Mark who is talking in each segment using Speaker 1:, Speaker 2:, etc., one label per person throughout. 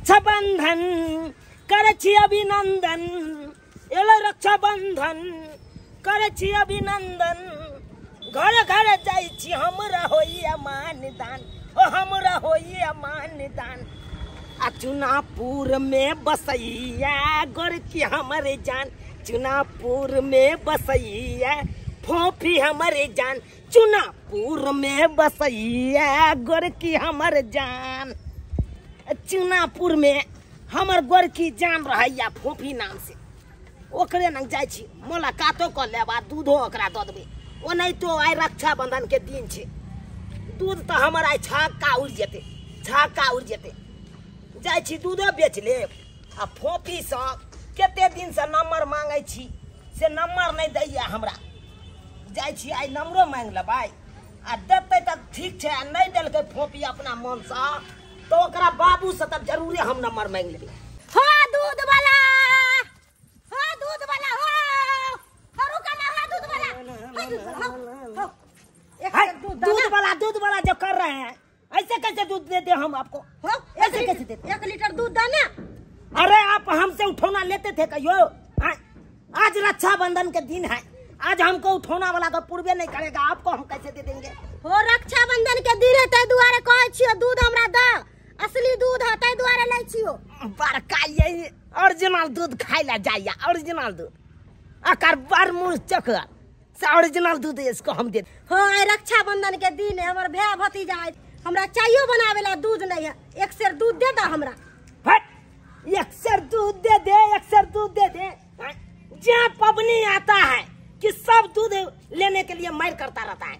Speaker 1: रक्षाबंधन करे छी अभिनंदन एलो रक्षाबंधन करे छी अभिनंदन घर घर जाई छी हमरा होइया मानदान ओ हमरा होइया मानदान आ चुनापुर में बसैया गोर की हमारे जान चुनापुर में बसैया फोफी हमारे जान चुनापुर में बसैया गोर की हमारे जान चुनापुर में हमर गोर की जान रहैया फोफी नाम से ओकरे न जाय छी मुलाकातो कर लेबा दूधो ओकरा द देबे ओ नहीं तो आइ रक्षाबंधन के दिन छे दूध तो हमर आइ छक्का उड़ जेते जाय छी दूधो बेच ले आ फोफी से केते दिन से नंबर मांगे छी से नंबर नहीं दैया हमरा जाय छी आइ नंबरो मांग लेबै आ देते त ठीक छे आ नहीं देलकै फोफी अपना मन से तो ओकरा बाबू से तब जरूर हम नंबर मांग लेबै
Speaker 2: हो दूध वाला हो रुका ना हो दूध वाला
Speaker 1: दूध वाला जो कर रहे हैं ऐसे कैसे दूध देते हम आपको
Speaker 2: हो
Speaker 1: ऐसे कैसे देते
Speaker 2: 1 लीटर दूध देना
Speaker 1: अरे आप हमसे उठौना लेते थे कहियो आज रक्षाबंधन के दिन है आज हमको उठौना वाला तो पूर्वे नहीं करेगा आपको हम कैसे दे देंगे
Speaker 2: हो रक्षाबंधन के दिन है तै दुआरे कहै छियो दूध हमरा द असली दूध है तै दुआरे लै छियो
Speaker 1: बड़का ये ओरिजिनल दूध खाइ ला जाइया ओरिजिनल दूध आकर बार मुंह चकर से ओरिजिनल दूध इसको हम दे
Speaker 2: हो आइ रक्षाबंधन के दिन है हमर भैया भतीजा है हमरा चाहिए बनावे ला दूध नहीं है 1 सेर दूध दे दा हमरा
Speaker 1: हट 1 सेर दूध दे दे 1 सेर दूध दे दे जहाँ पबनी आता है कि सब दूध लेने के लिए मार करता रहता है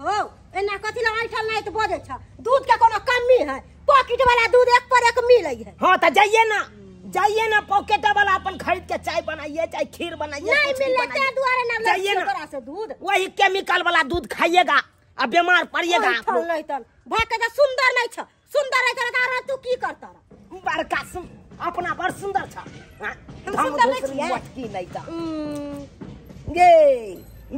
Speaker 2: हो एना कथि ला आइठल नहीं तो बोझे छ दूध के कोनो कमी है पॉकेट वाला दूध 1 पर 1 मिलै है
Speaker 1: हां त जाइए ना पॉकेट वाला अपन खरीद के चाय बनाइए चाहे खीर बनाइए
Speaker 2: नहीं मिले ते दुआरे ना
Speaker 1: जाइए ना
Speaker 2: तोरा से दूध
Speaker 1: वही केमिकल वाला दूध खाइएगा अब बीमार पड़िएगा आप लोग
Speaker 2: नहीं त भाके त सुंदर नहीं छ सुंदर है त तू की करता
Speaker 1: बड़का अपना बड़ सुंदर छ
Speaker 2: हम सुंदर नहीं छियै
Speaker 1: मटकी नहीं त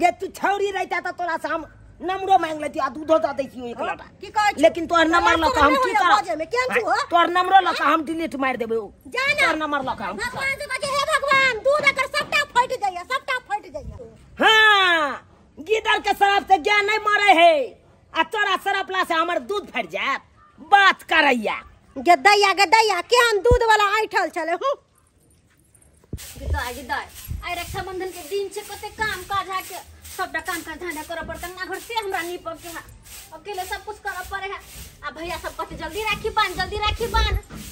Speaker 1: गे तू छौरी रहता त तोरा से हम नंबरो मांग लेती आ दूधो द दैती 1 लोटा
Speaker 2: की कहै छी
Speaker 1: लेकिन तोर नंबर ल हम की करब
Speaker 2: में केन छु
Speaker 1: तोर नंबरो ल हम डिलीट मार देबे
Speaker 2: जाना
Speaker 1: तोर नंबर ल हम
Speaker 2: भगवान से कहे हे भगवान दूध एकर सबटा फट जाइए
Speaker 1: हां गिदर के शराब से ज्ञान नहीं मारे है आ तोरा शराबला से हमर दूध फट जात बात करैया
Speaker 2: गदैया केहन दूध वाला आइठल चले हूं
Speaker 3: गिदाय आई रक्षाबंधन के दिन से कते काम काज है के सबटा काम काज धंधा करे पड़ता ना घर से हमरा नी पक के अकेले सब कुछ करे पड़े है आ भैया सब कते जल्दी राखी बांध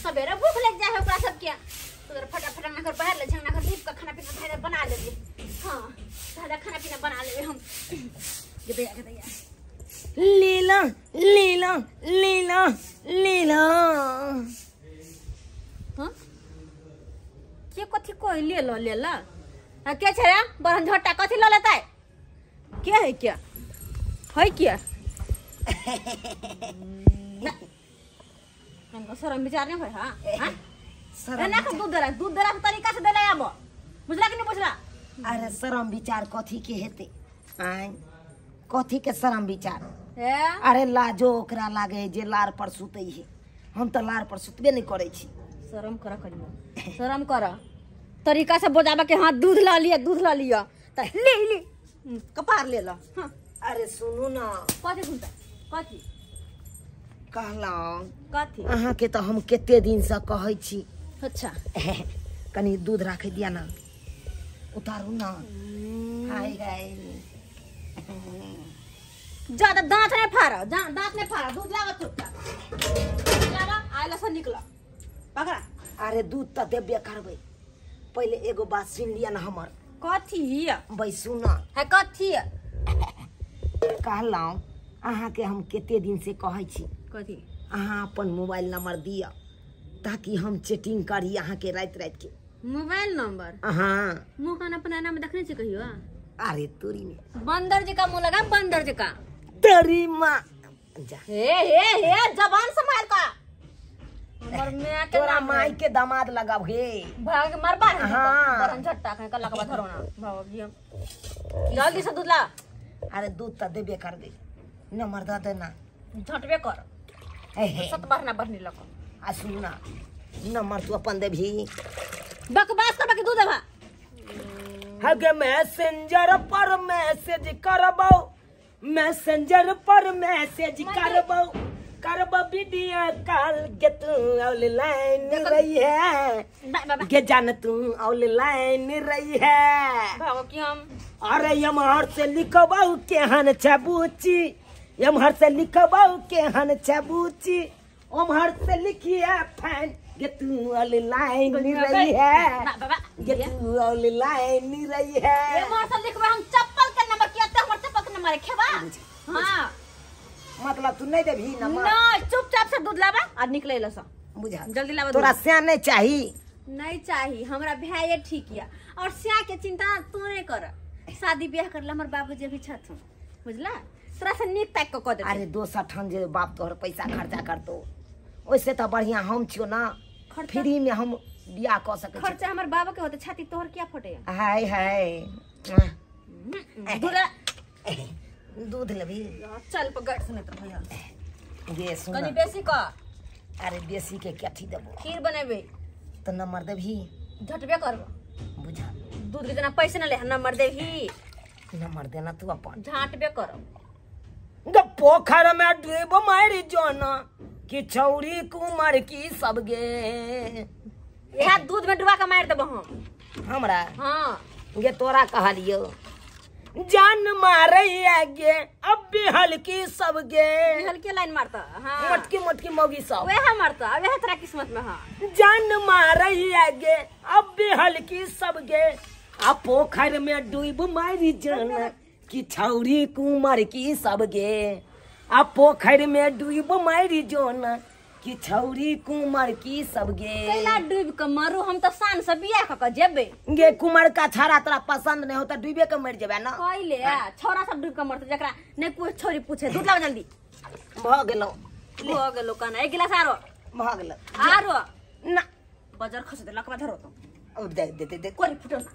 Speaker 3: सवेरे भूख लग जाए ओकरा सब के तो फटाफट ना घर बाहर ले झंगना घर दीप का खाना पीना धैर्य बना लेबे हां दादा खाना पीना बना लेबे हम गदैया
Speaker 1: लीला
Speaker 3: हां के कथि कोई ले ला के छरा बरन झट्टा कथि ल लेता है क्या है क्या इनको शर्म विचार नहीं है हां ना दूध दे रहा तरीका से दे ले अब बुझला कि नहीं बुझला
Speaker 1: अरे शर्म विचार कथी के हेते कथी के शर्म विचार अरे लाजो ओकरा लागे जे लार पर सुतई है हम तो लार पर सुतबे नहीं करे छी
Speaker 3: शर्म कर तरीका से बोझाबा के हां दूध ला लिया त ले कपार ले ला हां
Speaker 1: अरे सुनू ना
Speaker 3: कथी
Speaker 1: कहलौं
Speaker 3: कथी
Speaker 1: अहाँ के तो हम केते दिन से कहै छी
Speaker 3: अच्छा
Speaker 1: कनी दूध राख दिया ना उतारू ना हाय गाय
Speaker 3: ज्यादा दांत नहीं फाड़ा दूध लावा चुपचाप लावा आइला से निकला पकड़ा
Speaker 1: अरे दूध त देबे करबै पहले एगो बात सुन लिया ना हमर
Speaker 3: कथी
Speaker 1: भाई सुना
Speaker 3: है कथी
Speaker 1: कहलौं अहाँ के हम केते दिन से कहै छी
Speaker 3: कथी
Speaker 1: अहाँ अपन मोबाइल नंबर दिया ताकि हम चैटिंग करी अहाँ के रात के
Speaker 3: मोबाइल नंबर
Speaker 1: हां
Speaker 3: मुंह कान अपना नाम देखने से कहियो
Speaker 1: अरे तोरी में
Speaker 3: बंदर जका मुंह लगा बंदर जका
Speaker 1: तेरी मां जा
Speaker 3: हे जबान संभाल का हमर मैं के
Speaker 1: तोरा माई के दामाद लगाव हे
Speaker 3: भाग मरबा है
Speaker 1: हां
Speaker 3: बरन झट्टा कह कल्ला का धरोना भाव जल्दी से दूध ला
Speaker 1: अरे दूध त देबे करबे नंबर द देना
Speaker 3: झटबे कर
Speaker 1: हे
Speaker 3: सत बार ना बरनी लको
Speaker 1: आ सुन ना नंबर तू अपन दे भी
Speaker 3: बकवास कर के दूध देबा
Speaker 1: हगे मैसेंजर पर मैसेज करबो मैसेंजर पर मैसेज करबो करबो वीडियो कॉल के तू ऑनलाइन रही है के जान तू ऑनलाइन रही है
Speaker 3: भागो कि हम
Speaker 1: अरे यमहर से लिखबो केहन छबूची यमहर से लिखबो केहन छबूची ओमहर से लिखिए फैन के तू ऑनलाइन रही है के तू ऑनलाइन रही है
Speaker 3: ये मोर से लिखबे हम चप्पल के नंबर किया त हमर चप्पल के नंबर खेबा हां
Speaker 1: मतलब तू नहीं देबी नंबर
Speaker 3: नहीं चुपचाप से दूध लाबा और निकले ल सा
Speaker 1: बुझा
Speaker 3: जल्दी लाबा
Speaker 1: तोरा स्या नहीं चाही
Speaker 3: नहीं चाहिए हमरा भाई ठीक या और स्या के चिंता तू नहीं कर शादी ब्याह कर हमर बाबूजी भी छथुन बुझला तोरा से नीक पैक क दे
Speaker 1: अरे दोसर ठन जे बाप तोहर पैसा खर्चा करतो ओइसे तो बढ़िया हम छियो ना फ्री में हम बियाह क सके
Speaker 3: खर्चा हमर बाबा के होते छाती तोहर क्या फटे
Speaker 1: हाय हाय
Speaker 3: दूध
Speaker 1: दूध लेबी
Speaker 3: चल पकड़ सुने तो भैया
Speaker 1: ये सुन
Speaker 3: कनी बेसी का
Speaker 1: अरे देसी के कथी देबो
Speaker 3: खीर बनेबे
Speaker 1: तो नंबर देबी
Speaker 3: झटबे करबो
Speaker 1: बुझा
Speaker 3: दूध के जना पैसे न ले नंबर देही
Speaker 1: नंबर देना तू अपन
Speaker 3: झाटबे कर
Speaker 1: ग पोखर में डूब मारी जोना कि छौरी कुमार की सब गे
Speaker 3: यह दूध में डुबा के मार देबो हम
Speaker 1: हमरा
Speaker 3: हां
Speaker 1: गे तोरा कहलियो जान मारे गे अब भी हल्की सब गे
Speaker 3: हल्के लाइन मारता हां
Speaker 1: मोटकी मोटकी मौगी सब
Speaker 3: वह मारता वह तेरा किस्मत में हां
Speaker 1: जान मारे गे अब भी हल्की सब गे आ पोखर में डूब मारी जाना कि छौरी कुमार की सब गे आ पोखर में डूब मारी जोना कि छौरी कुमार की सब गे
Speaker 3: कैला डूब के मरू हम तो शान से बियाह क जेबे
Speaker 1: गे कुमार का छाड़ा तोरा पसंद नहीं होता डूबे के मर जेबे ना
Speaker 3: कइले छोरा सब डूब के मरते जकरा नहीं कोई छोरी पूछे दूध लाओ जल्दी
Speaker 1: भ गेलो
Speaker 3: हो गेलो काना एक गिलास आरो
Speaker 1: भ गेलो
Speaker 3: आरो
Speaker 1: ना
Speaker 3: बाजार खस दे लकवा धरो तो
Speaker 1: और दे
Speaker 3: कोरी फुटो ना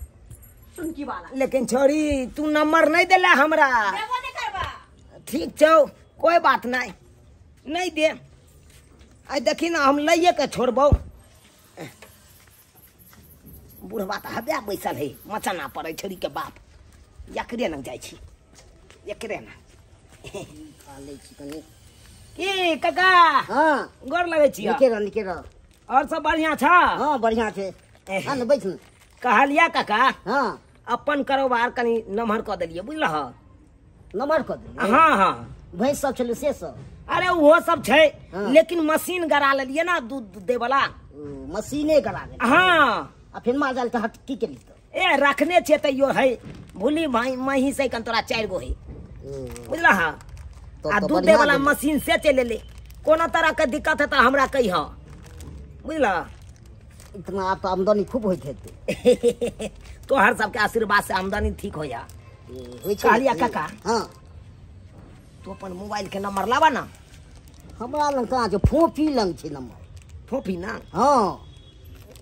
Speaker 3: सुन की वाला
Speaker 1: लेकिन छोरी तू नंबर नहीं देला हमरा
Speaker 3: देबो नहीं करबा
Speaker 1: ठीक छौ कोई बात नहीं नहीं दे आई देखी ना हम लइए के छोड़बो बुढ़वा तो हबे बैसल है मचना पड़े छोरी के बाप एकरे न जाय छी एकरे न
Speaker 4: ले छी कनी
Speaker 1: की काका
Speaker 4: हां
Speaker 1: गोर लगे छी
Speaker 4: निके रह
Speaker 1: और सब बढ़िया छ
Speaker 4: हां बढ़िया छे हां न बैठ
Speaker 1: कहलिया काका
Speaker 4: हां
Speaker 1: अपन कारोबार कनी नमहर क देलिए बुझलह
Speaker 4: नंबर क दे
Speaker 1: हां हां
Speaker 4: भैंस सब छले से सब
Speaker 1: अरे वो सब छै
Speaker 4: हाँ।
Speaker 1: लेकिन मशीन गड़ा लेलिए ना दूध दे वाला
Speaker 4: मशीने करा दे
Speaker 1: हाँ
Speaker 4: आ फिर माल जाल त हट की केली त
Speaker 1: ए रखने छे तैयो है भूली भाई मही से कन तोरा 4 गो है बुझला हा आ दूध दे वाला मशीन से चले ले कोनो तरह के दिक्कत है तो हमरा कही हा बुझला
Speaker 4: इतना आप तो आमदनी खूब होइत हेते
Speaker 1: तो हर सबके आशीर्वाद से आमदनी ठीक हो जा
Speaker 4: होई छै
Speaker 1: कहलिया काका
Speaker 4: हां
Speaker 1: तू अपन मोबाइल के नंबर लावा ना
Speaker 4: हमरा लंग कहां छै फोफी लंग छै नंबर
Speaker 1: फोफी ना
Speaker 4: हां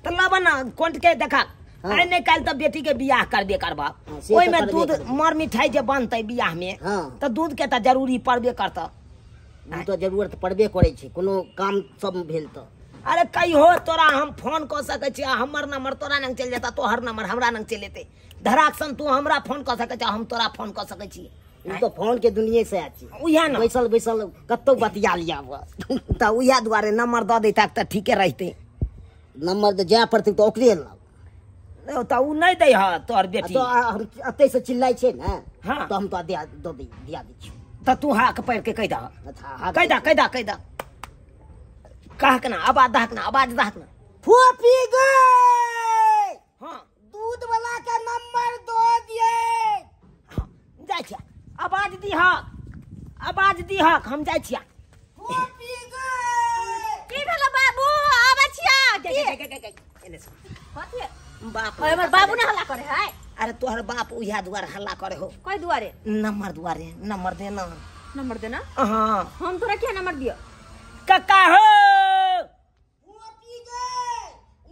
Speaker 1: तो लावा ना कोंट के देखा
Speaker 4: हाँ।
Speaker 1: आई नहीं काल तो बेटी के बियाह करबे करबा
Speaker 4: हाँ, से
Speaker 1: ओई
Speaker 4: तो
Speaker 1: में
Speaker 4: करबे
Speaker 1: दूध
Speaker 4: करबे।
Speaker 1: मर मिठाई जे बनते बियाह में
Speaker 4: हाँ।
Speaker 1: तो दूध के तो जरूरी पड़बे करता
Speaker 4: उ तो जरूरत पड़बे करे छै कोनो काम सब भेल त
Speaker 1: अरे कही हो तोरा हम फोन क सके छी हमर नंबर तोरा नंग चल जाता तोहर नंबर हमरा नंग चल जेते धराक्सन तू हमरा फोन क सके छी हम तोरा फोन क सके छी
Speaker 4: उ तो फोन के दुनिया से आछि
Speaker 1: उहे ना
Speaker 4: बैसल बैसल कत्तो बतिया लिया
Speaker 1: तो उहे दुआरे नंबर द देता त ठीके रहते
Speaker 4: नंबर तो जाय पड़ते तो ओकरे लग
Speaker 1: तो उ नहीं दे ह तोहर बेटी
Speaker 4: तो हम अते से चिल्लाई छै ना
Speaker 1: हाँ।
Speaker 4: तो हम तो दिया दै छी
Speaker 1: तो तू हाक पैर के कह दा
Speaker 4: अच्छा
Speaker 1: कह दा कहक ना आवाज दहक ना आवाज दहक ना
Speaker 4: फोफी गई
Speaker 1: हां
Speaker 4: दूध वाला का नंबर दो दिए
Speaker 1: जाय छिया आवाज दीहक हम जाय छिया
Speaker 4: फोफी गई
Speaker 3: की भेलो बाबू आबै छिया की
Speaker 1: एने से
Speaker 3: कथि
Speaker 1: बाप
Speaker 3: ओए हमर बाबू ने हल्ला करे है
Speaker 1: अरे तोहर बाप उहे दुआरे हल्ला करे हो
Speaker 3: कोई दुआरे
Speaker 1: नंबर दुआरे नंबर देना
Speaker 3: नंबर देना
Speaker 1: हाँ
Speaker 3: हम तोरा क्या नंबर दियो
Speaker 1: काका हो
Speaker 4: फोफी गई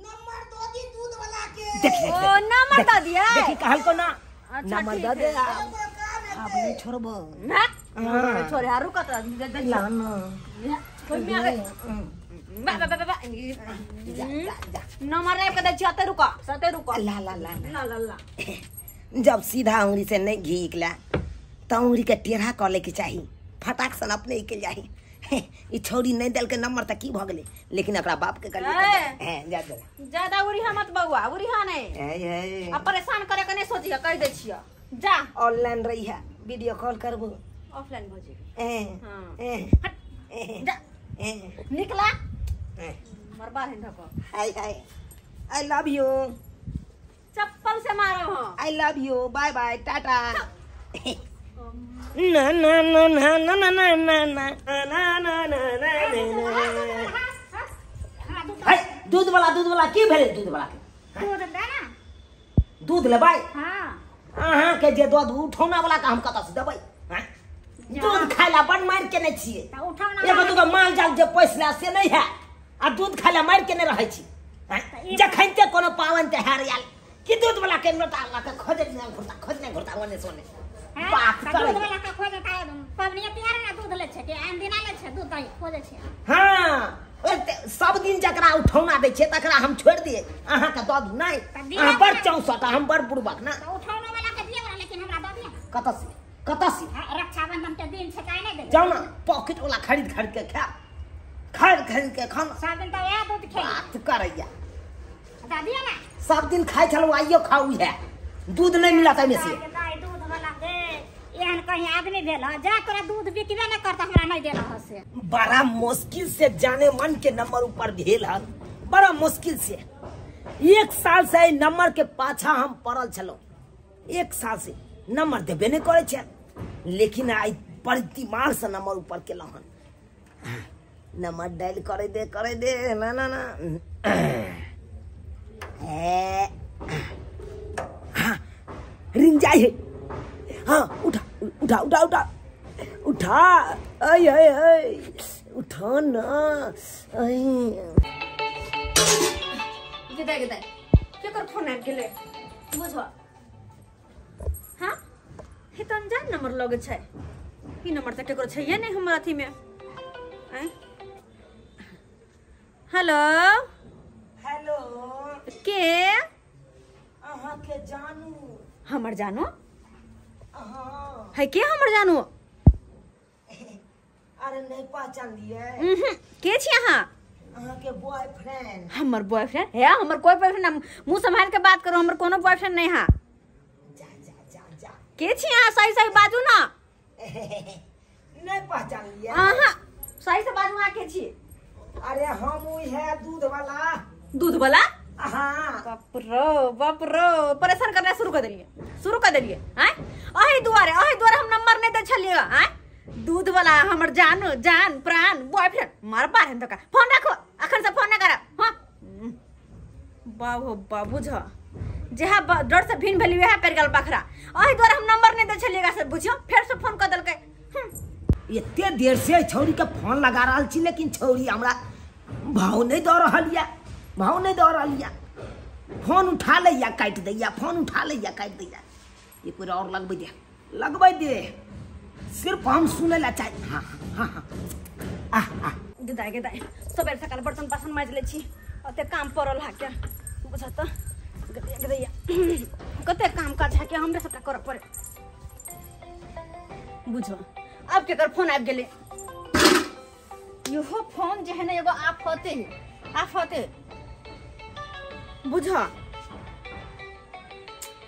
Speaker 4: नंबर दो दी दूध वाला के
Speaker 1: देख
Speaker 3: ओ नंबर द दिया
Speaker 1: देखी कहल को ना
Speaker 3: अच्छा,
Speaker 1: नंबर
Speaker 3: ठीक
Speaker 1: दे दे
Speaker 3: है।
Speaker 1: अब नहीं छोड़बो
Speaker 3: ना
Speaker 1: हाँ।
Speaker 3: छोरे हारू का तो दे दे
Speaker 1: लाना
Speaker 3: कोई में आ गए बा नंबर रे कदे जाते रुको सते रुको
Speaker 1: ला ला ला ला।
Speaker 3: ला ला ला
Speaker 1: जब सीधा उंगली से नहीं घी निकला तो उंगली के टेढ़ा कर ले के चाहिए, फटाक सन अपने के जाही। ई छोरी नहीं दल के नंबर तक की भ गेले, लेकिन एकरा बाप के कर जा दे।
Speaker 3: ज्यादा उरिहा मत बउआ, उरिहा नहीं अब परेशान करे के नहीं सोचिया, कह दे छिया जा।
Speaker 1: ऑनलाइन रही है, वीडियो कॉल करबो,
Speaker 3: ऑफलाइन भौजी
Speaker 1: हां
Speaker 3: जा निकला मरबा है धको।
Speaker 1: हाय हाय, आई लव यू,
Speaker 3: चप्पल से मारो हो।
Speaker 1: I love you, bye bye, tata. ना ना ना ना ना ना ना ना ना ना ना ना। दूध वाला की भेले? दूध वाला के
Speaker 2: दूध दे ना,
Speaker 1: दूध लेबै?
Speaker 2: हां
Speaker 1: अहाँ के जे दूध उठौना वाला का हम कत से देबै? दूध खाइला बड़ मार के नहीं छिए,
Speaker 2: त उठौना
Speaker 1: एगो दूगो माल जाल जे पैसला से नहीं है, आ दूध खाइला मार के नहीं रहै छी। जखन ते कोनो पावन त्योहार आयल कि दूध वाला के लोटा ला के खोजने घुरता ओने सोने बात करे।
Speaker 2: दूध वाला का खोजे का पबनी प्यार ना दूध ले छै के आन दिन ले छै दूध दही खोजे छै।
Speaker 1: हां सब दिन जकरा उठौना दै छै तकरा हम छोड़ दिए, अहाँ के दद नहीं, अहाँ बड़ चौसटा, हम बड़ बुड़बक ना।
Speaker 2: त उठौना वाला के दिए वाला, लेकिन हमरा दऽ दिया
Speaker 1: कत से
Speaker 2: रक्षाबंधन के दिन छै काहे नहीं दे?
Speaker 1: जाओ ना पॉकेट वाला खरीद के खा, खरीद के खाना।
Speaker 2: सब दिन त या दूध खे
Speaker 1: बात करैया,
Speaker 2: दऽ दिया ना।
Speaker 1: सब दिन खाई छलो, आइयो खाऊ है, दूध नहीं मिला तमे से।
Speaker 2: दाई दूध वाला दे, एहन कहीं आदमी भेल ह जा तोरा दूध बिकबे न करता, हमरा नहीं देला ह से।
Speaker 1: बड़ा मुश्किल से जाने मन के नंबर ऊपर भेल है, बड़ा मुश्किल से। 1 साल से नंबर के पाछा हम पड़ल छलो, 1 साल से नंबर देबे नहीं करे छे, लेकिन आई बड़ दिमाग से नंबर ऊपर केलौ हन। नंबर डायल करे दे ना ना ना। हाँ, रिंग जाए है। हाँ उठा आई उठा ना
Speaker 3: गिदाई के कर फोन आ गेले बुझो। हां हे तन जान नंबर लगे छै, ई नंबर त केकरो छै ये नहीं हमर अथी में। हेलो
Speaker 1: हेलो,
Speaker 3: के
Speaker 1: अहाँ के जानू?
Speaker 3: हमर जानू
Speaker 1: हाँ,
Speaker 3: है के हमर जानू?
Speaker 1: अरे नहीं पहचान लिए?
Speaker 3: के छी अहाँ?
Speaker 1: अहाँ के बॉयफ्रेंड।
Speaker 3: हमर बॉयफ्रेंड है? हमर कोई बॉयफ्रेंड, मुंह संभाल के बात करो, हमर कोनो बॉयफ्रेंड नहीं है।
Speaker 1: जा
Speaker 3: के छी अहाँ? सही बाजू ना।
Speaker 1: नहीं पहचान लिए?
Speaker 3: अहाँ सही से बाजू, अहाँ के छी?
Speaker 1: अरे हम वही है दूध वाला। हाँ
Speaker 3: बाप रो परेशान करना शुरू कर दिलिए हैं? अही दुआरे हम नंबर नहीं दे छलिए हैं? दूध वाला हमर जान प्राण बॉयफ्रेंड मार पार है तो का फोन रखो, अखन से फोन नहीं करब। हां बाबू झ जेहा डर से भिन भेली वह कर गल बखरा, अही दुआरे हम नंबर नहीं दे छलिएगा से बुझियो, फिर से फोन कर देलकै।
Speaker 1: इतने देर से छौरी के फोन लगा रहा छी, लेकिन छौरी हमरा भाव नहीं दे रही है। फोन उठा लिया काट दैया, फोन उठा लिया काट दैया। ये पूरा और लगबै दे, सिर्फ हम सुने ला चाहिए। हाँ
Speaker 3: गिदाई सबेर सकाल बर्तन बासन माज ले छी, ओते काम पड़ल है क्या बुझ त गिदैया कते काम काज है के हमरे सबटा कर पड़े बुझो। अब केकर फोन आबि गेले, इहो फोन जे है ना एगो आफते बुझो।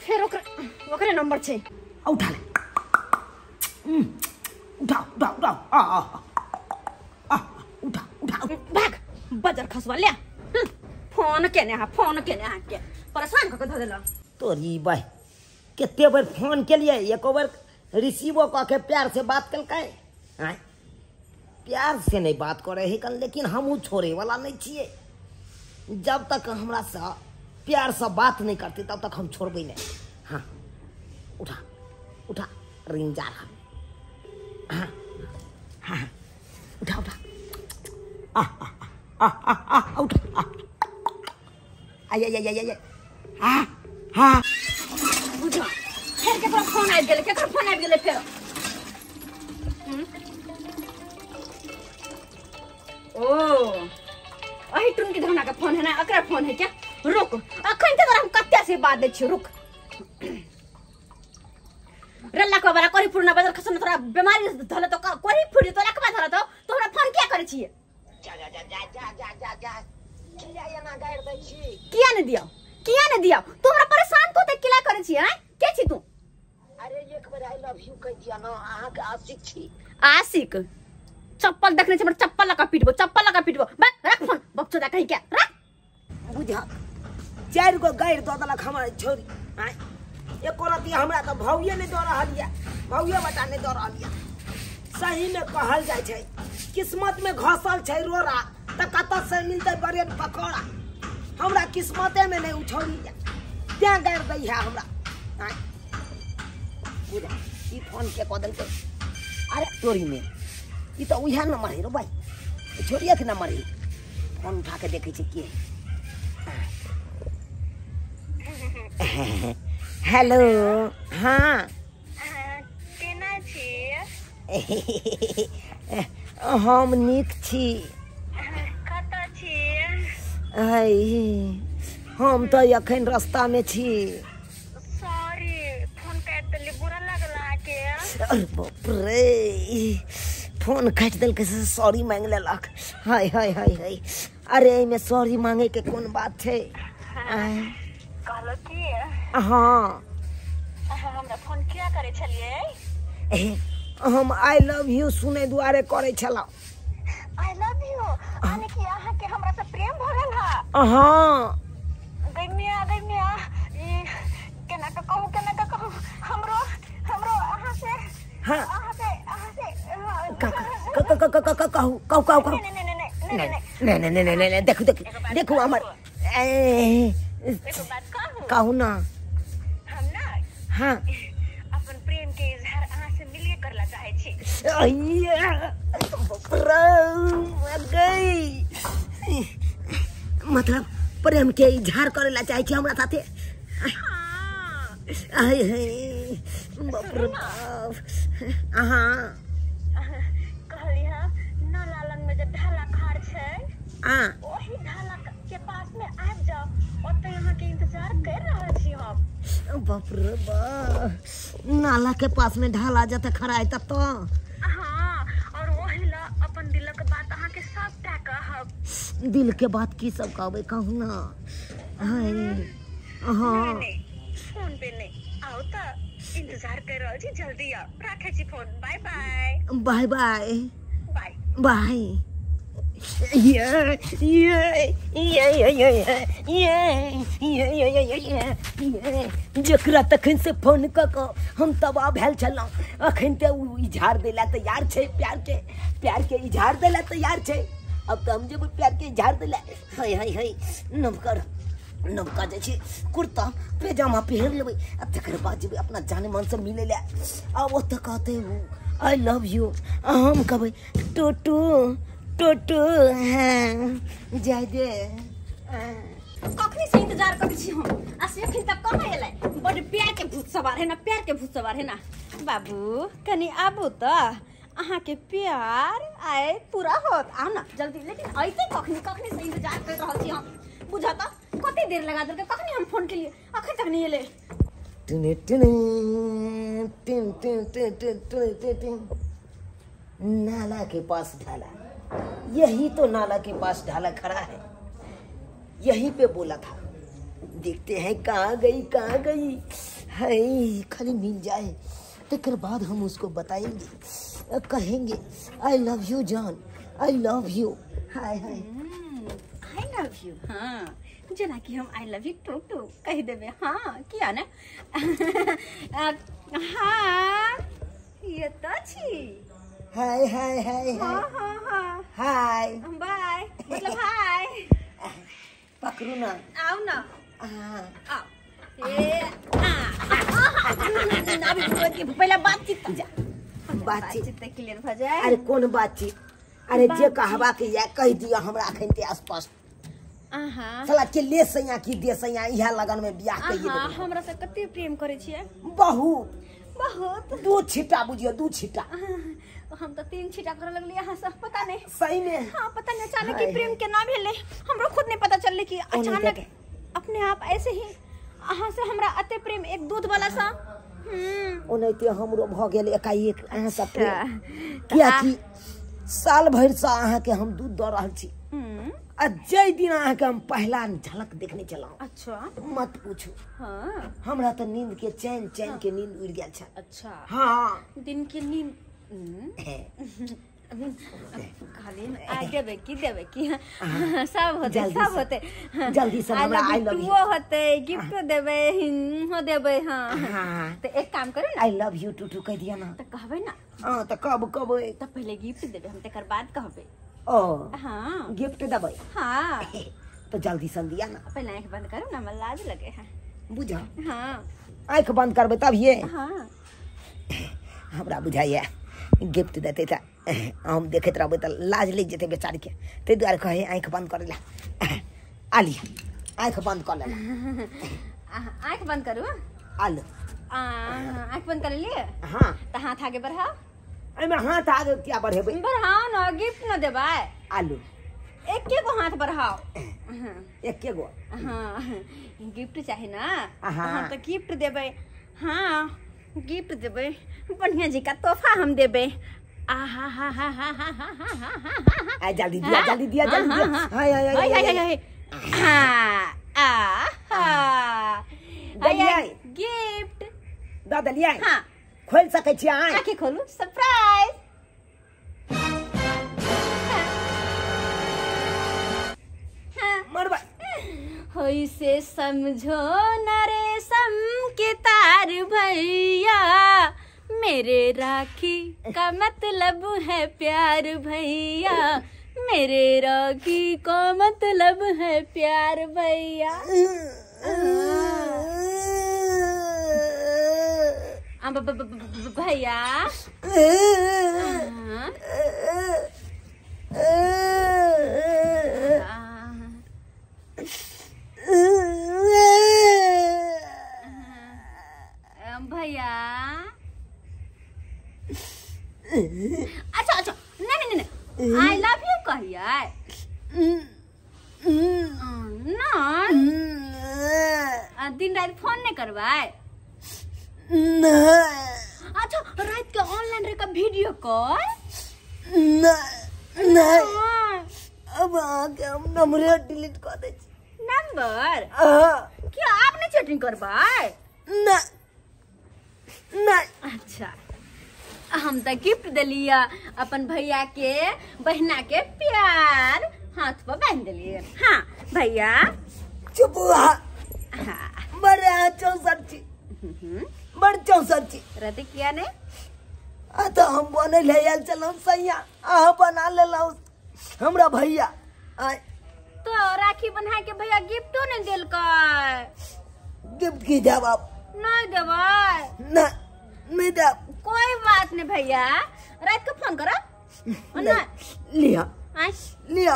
Speaker 3: फिर ओकरे नंबर छै,
Speaker 1: उठा ले, उठा
Speaker 3: भाग बजर खसवा ले। फोन केने के परेशान क के ध देला।
Speaker 1: तोरी भाई केते बार फोन के लिए, एको बार रिसीवो क के प्यार से बात कलकै? प्यार से नहीं बात करे है कल, लेकिन हम छोड़े वाला नहीं छिए। जब तक हमरा से प्यार से बात नहीं करते तब तक हम छोड़बे नहीं। हाँ उठा रिंग जा रहा। हाँ उठा उठा
Speaker 3: बुझो। फिर केकरो फोन आबि गेले फिर ओ अही टुन के धौना के फोन है ना अकरा फोन है क्या रुक अखन ते तोरा हम कत्ते से बात दे छी रुक रल्ला को बरा कोरी पूर्ण बदल खसन तोरा बीमारी धले तो कोरी फुड़ी तोरा के धले तो तोरा फोन क्या करे छी
Speaker 1: जा किया ये ना गाड़ दै छी
Speaker 3: किया ने दिया तू हमरा परेशान को ते किला करे छी हैं के छी तू
Speaker 1: अरे एक बार आई लव यू कह दिया ना अहाँ के आशिक छी
Speaker 3: आशिक चप्पल देखने से चप्पल लगा पीटबो बस रख फोन बच्चो दा कहि क्या रख
Speaker 1: बुझा 4 गो गाड़ दो दलक हमारे छोरी आय एको रति हमरा त भौये ने दो रहलिया भौये बटा ने दो रहलिया सही में कहल जाय छै किस्मत में घसल छै रोरा त कत से मिलते बड़े पकौड़ा हमरा किस्मते में नहीं उछौली त्या गाड़ दै है हमरा आय बुझा ई फोन के कदल के अरे चोरी में ई तो उहा नंबर है रो भाई छोरिया के नंबर है फोन उठा के देखे छी के हेलो हाँ
Speaker 5: केना छी
Speaker 1: हम नीक छी
Speaker 5: कतऽ छी
Speaker 1: हम तो अखन रास्ता में छी
Speaker 5: सॉरी फोन काट देली बुरा लगला के
Speaker 1: अरे बाप रे फोन काट दिल के सॉरी मांग लेलक हाय हाय हाय हाय अरे में सॉरी मांगे के कौन बात है
Speaker 5: कहलो की
Speaker 1: हाँ
Speaker 5: हमरा फोन किया करे छलिए
Speaker 1: हम आई लव यू सुने दुआरे करे छला
Speaker 5: आई लव यू आने की अहाँ के हमरा से प्रेम भरल हा
Speaker 1: हाँ
Speaker 5: गइमिया ई केना के कहू हमरो अहाँ से
Speaker 1: हाँ
Speaker 5: अहाँ से
Speaker 1: कहू नहीं देखो हमर
Speaker 5: देखो बात
Speaker 1: कहू ना
Speaker 5: हम ना
Speaker 1: हाँ
Speaker 5: अपन प्रेम के इजहार अहाँ से मिलिए करला चाहे छी
Speaker 1: मतलब प्रेम के इजहार करेला चाहे छी हमरा साथे आय है बाप रे बाप हाँ
Speaker 5: कहली हां न लालन में जब ढाला खाड़ छै
Speaker 1: हाँ
Speaker 5: ओही ढाला के पास में आबि जाओ ओते यहाँ के इंतजार कर रहल छी हम
Speaker 1: बाप रे बाप नाला के पास में ढाला जाते खड़ा है तब तो
Speaker 5: हाँ और वही ला अपन दिल के बात अहाँ के सबटा कहब
Speaker 1: दिल के बात की सब कहबे कहू ना हाय हाँ
Speaker 5: नहीं फोन पे नहीं आओ तो इंतजार कर रहल छी जल्दी आओ राखे छी phone bye bye
Speaker 1: bye bye
Speaker 5: bye
Speaker 1: bye जकरा तखन से फोन क के हम तबाह भेल छलहुँ अखन ते उ इजहार दै ला तैयार छै प्यार के इजहार दै ला तैयार छै अब तो हम जेबै प्यार के इजहार दै ला हाय हाय हाय नवका जे छै कुर्ता पैजामा पहिर लेबै आ तकर बाद जेबै अपना जाने मन से मिले ला आ ओतऽ कहते आई लव यू हम कहबै टोटू हाँ जाय दे
Speaker 3: कखनी से इंतजार करते छी हम आ से अखन तक कहाँ एलै बड़ प्यार के भूत सवार है ना बाबू कनी आबू तो अहाँ के प्यार आए पूरा होत आओ ना जल्दी लेकिन ऐसे कखनी से इंतजार कर रहल छी हम बुझा तो कते देर लगा देलके कखनी हम फोन के लिए अखन तक नहीं एले
Speaker 1: नाला के पास ढाला यही तो नाला के पास ढाला खड़ा है यहीं पे बोला था देखते हैं कहाँ गई है खाली मिल जाए तकर बाद हम उसको बताएंगे कहेंगे आई लव यू जान आई love you hi hi
Speaker 3: I love you हाँ जना कि हम आई लव यू टू कह देवे हाँ किया ना हाँ ये तो छी
Speaker 1: हाय हाय हाय
Speaker 3: हाँ
Speaker 1: हाय
Speaker 3: बाय मतलब हाय
Speaker 1: पकड़ू ना
Speaker 3: आओ ना आओ अभी पहले बातचीत की जा बातचीत क्लियर हो जाए
Speaker 1: अरे कौन बातचीत अरे जे कहबा के या कह दिया हमरा अखन ते स्पष्ट साला के ले सैया की दे सैया इहा लगन में बियाह कइए देबे
Speaker 3: हमरा से कते प्रेम करे छिए
Speaker 1: बहुत दू छिटा बुझियो दू छिटा
Speaker 3: हम तो 3 छीटा कर लगली यहाँ से पता नहीं।
Speaker 1: सही में
Speaker 3: हाँ पता नहीं अचानक की प्रेम के नाम ले हमरो खुद नहीं पता चलले कि अचानक अपने आप ऐसे ही अहाँ से हमरा अते प्रेम एक दूध वाला सा
Speaker 1: ओनैते हमरो भ गेल एकाएक अहाँ सब प्रेम किया कि साल भर से अहाँ के हम दूध द रहल छी आ जय दिन अहाँ के हम पहला झलक देखने चला।
Speaker 3: अच्छा
Speaker 1: मत पूछू।
Speaker 3: हाँ
Speaker 1: हमरा तो नींद के चैन के नींद उड़ गया था।
Speaker 3: अच्छा
Speaker 1: हाँ
Speaker 3: दिन के नींद खाली देवे की सब होते
Speaker 1: जल्दी से हमरा आई लव यू
Speaker 3: होते गिफ्ट देवे हो देवे। हाँ तो एक काम करे ना
Speaker 1: आई लव यू टू कह दिया ना
Speaker 3: तो कहबे ना।
Speaker 1: हां तो कब
Speaker 3: तो पहले गिफ्ट देवे हम तकर बाद कहबे।
Speaker 1: ओ
Speaker 3: हाँ
Speaker 1: गिफ्ट देबै।
Speaker 3: हाँ
Speaker 1: तो जल्दी से दिया ना।
Speaker 3: पहले आँख बंद करो ना मला लाज लगे है
Speaker 1: बुझा।
Speaker 3: हाँ
Speaker 1: आँख बंद करबे तब ये
Speaker 3: हाँ
Speaker 1: हमरा बुझाइए गिफ्ट देते था हम देखते रहबे तो लाज लग जेते बेचारी के ते द्वारे कहे आँख बंद करे ला आलिया आँख बंद कर ले।
Speaker 3: आँख बंद करू
Speaker 1: आल
Speaker 3: आँख बंद कर लिए।
Speaker 1: हाँ
Speaker 3: तो हाथ आगे बढ़ाओ।
Speaker 1: एमे हाथ आगे क्या बढ़ेबे
Speaker 3: बढ़ाओ ना गिफ्ट न देबे।
Speaker 1: आलू
Speaker 3: एक को हाथ बढ़ाओ।
Speaker 1: एक के गो
Speaker 3: हाँ गिफ्ट चाहिए ना।
Speaker 1: हाँ।
Speaker 3: हाँ तो गिफ्ट देबे। हाँ गिफ्ट देबे बढ़िया जी का तोहफा हम देबे।
Speaker 1: जल्दी दिया जल्दी दिया जल्दी दिया। हाय हाय हाय हाय
Speaker 3: गिफ्ट
Speaker 1: दादा लिया।
Speaker 3: हाँ
Speaker 1: खोल सके छी आँख
Speaker 3: आँखें खोलू सरप्राइज।
Speaker 1: मरबा
Speaker 3: होई से समझो न रेशम के तार भैया मेरे राखी का मतलब है प्यार भैया मेरे राखी का मतलब है प्यार भैया। भैया भैया अच्छा नहीं आई लव यू कहिए ना दिन रात फोन नहीं करवाए। अच्छा रात के ऑनलाइन रे का वीडियो कॉल
Speaker 1: नहीं अब आके हम नंबर डिलीट कर दे
Speaker 3: नंबर क्या आपने चैटिंग करवाए
Speaker 1: नहीं।
Speaker 3: अच्छा हम तो गिफ्ट दिलिया अपन भैया के बहना के प्यार हाथ पर बांध दिलिए। हाँ भैया
Speaker 1: चुप हुआ।
Speaker 3: हाँ
Speaker 1: बड़े 64 ची बड़ 64 ची
Speaker 3: रति किया ने
Speaker 1: तो हम बने ले आयल चलो सैया आ बना ले लो हमरा भैया
Speaker 3: तो राखी बना के भैया गिफ्टो नहीं दिल का
Speaker 1: गिफ्ट की जवाब
Speaker 3: नहीं देवाई
Speaker 1: ना नहीं दे
Speaker 3: कोई बात नहीं भैया रात को फोन करो ना
Speaker 1: लिया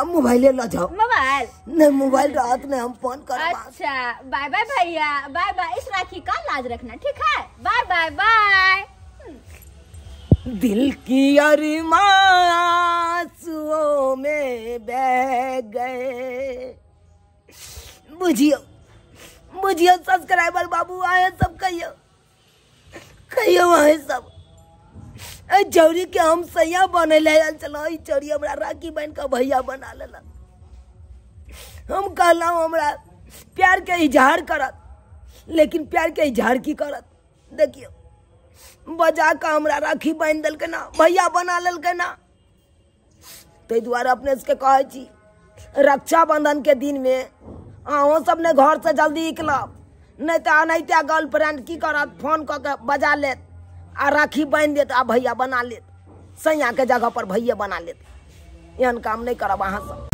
Speaker 1: मोबाइल ले जाओ
Speaker 3: मोबाइल
Speaker 1: नहीं मोबाइल रात में हम फोन कर।
Speaker 3: अच्छा बाय बाय भैया बाय बाय। इस राखी का लाज रखना ठीक है बाय बाय बाय।
Speaker 1: दिल की अरमां आंसुओं में बह गए। बुझियो सब्सक्राइबर बाबू आए सब कहियो आए सब चौरी के हम सैया बने ले चलो चौरी हमरा राखी बहन का भैया बना लेला। हम कहला हमरा प्यार के इजहार करत लेकिन प्यार के इजहार की करत देखियो बजा का हमरा राखी बांध दल के ना भैया बना लेल के ना। ते द्वारा अपने से कहे छी रक्षाबंधन के दिन में अहों सब ने घर से जल्दी निकलब नहीं तो अनैतिया गर्लफ्रेंड की करत फोन क के बजा लेत आ राखी बांध देत आ भैया बना लेत सैया के जगह पर भैया बना लेत। एहन काम नहीं करब अहाँ सब।